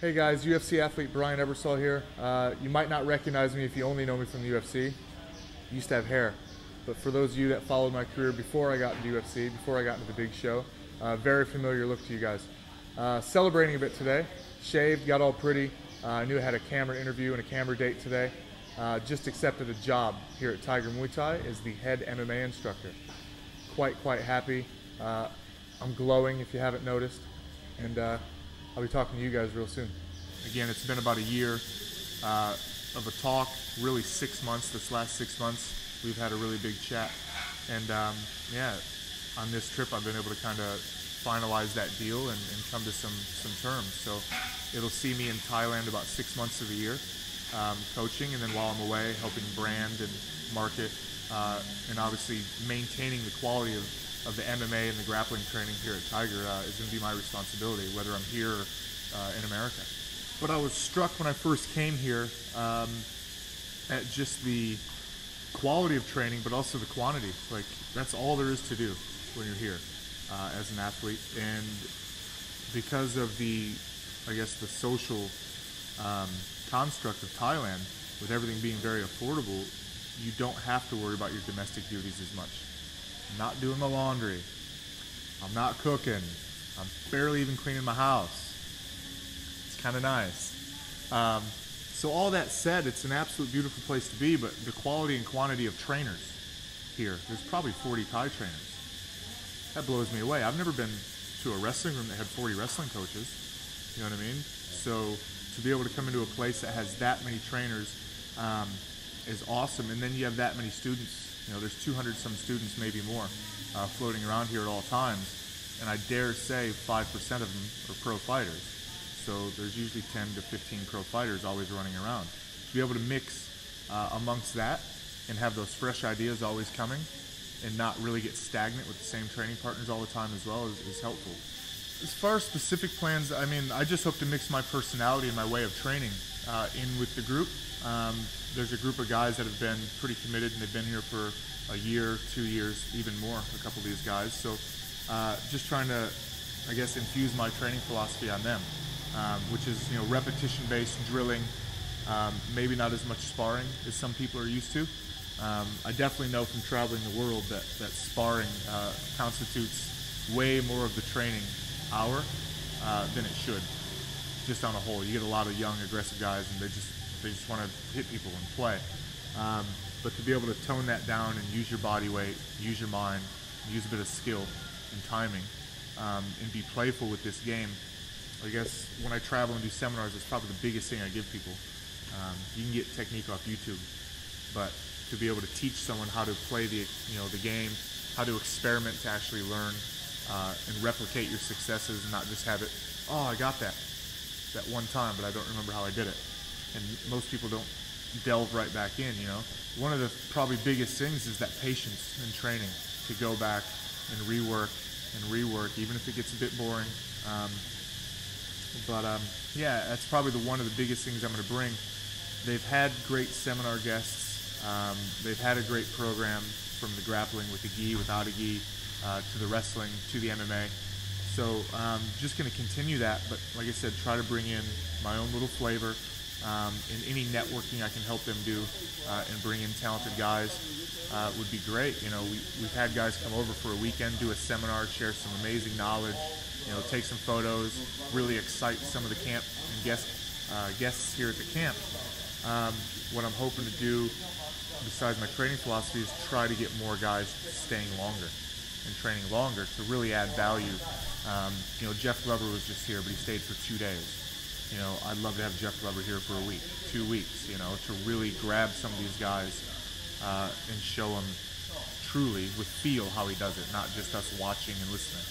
Hey guys, UFC athlete Brian Ebersole here. You might not recognize me if you only know me from the UFC. I used to have hair, but for those of you that followed my career before I got into UFC, before I got into the big show, very familiar look to you guys. Celebrating a bit today, shaved, got all pretty. I knew I had a camera interview and a camera date today. Just accepted a job here at Tiger Muay Thai as the head MMA instructor. Quite happy. I'm glowing if you haven't noticed, and I'll be talking to you guys real soon. Again, it's been about a year of a talk, really 6 months. This last 6 months, we've had a really big chat. And yeah, on this trip, I've been able to kind of finalize that deal and come to some terms. So it'll see me in Thailand about 6 months of the year, coaching, and then while I'm away, helping brand and market, and obviously maintaining the quality of the MMA and the grappling training here at Tiger is going to be my responsibility, whether I'm here or in America. But I was struck when I first came here at just the quality of training, but also the quantity. Like, that's all there is to do when you're here as an athlete. And because of the, I guess, the social construct of Thailand, with everything being very affordable, you don't have to worry about your domestic duties as much. I'm not doing my laundry. I'm not cooking. I'm barely even cleaning my house. It's kind of nice. So all that said, it's an absolute beautiful place to be, but the quality and quantity of trainers here, there's probably 40 Thai trainers. That blows me away. I've never been to a wrestling room that had 40 wrestling coaches. You know what I mean? So to be able to come into a place that has that many trainers is awesome. And then you have that many students. You know, there's 200 some students, maybe more, floating around here at all times, and I dare say 5% of them are pro fighters. So there's usually 10 to 15 pro fighters always running around. To be able to mix amongst that and have those fresh ideas always coming and not really get stagnant with the same training partners all the time as well is helpful. As far as specific plans, I mean, I just hope to mix my personality and my way of training in with the group. There's a group of guys that have been pretty committed, and they've been here for a year, 2 years, even more, a couple of these guys. So just trying to, I guess, infuse my training philosophy on them, which is, you know, repetition-based drilling, maybe not as much sparring as some people are used to. I definitely know from traveling the world that sparring constitutes way more of the training hour than it should, just on a whole. You get a lot of young, aggressive guys, and they just want to hit people and play. But to be able to tone that down and use your body weight, use your mind, use a bit of skill and timing, and be playful with this game. I guess when I travel and do seminars, it's probably the biggest thing I give people. You can get technique off YouTube, but to be able to teach someone how to play the game, how to experiment to actually learn and replicate your successes, and not just have it, oh, I got that one time, but I don't remember how I did it. And most people don't delve right back in, you know. One of the probably biggest things is that patience in training, to go back and rework, even if it gets a bit boring. Yeah, that's probably one of the biggest things I'm going to bring. They've had great seminar guests. They've had a great program, from the grappling with the gi, without a gi, to the wrestling, to the MMA. So just going to continue that, but like I said, try to bring in my own little flavor. And any networking I can help them do and bring in talented guys would be great. You know, we've had guys come over for a weekend, do a seminar, share some amazing knowledge, you know, take some photos, really excite some of the camp and guests here at the camp. What I'm hoping to do, besides my training philosophy, is try to get more guys staying longer and training longer to really add value. You know, Jeff Glover was just here, but he stayed for 2 days. You know, I'd love to have Jeff Glover here for a week, 2 weeks, you know, to really grab some of these guys and show them truly with feel how he does it, not just us watching and listening.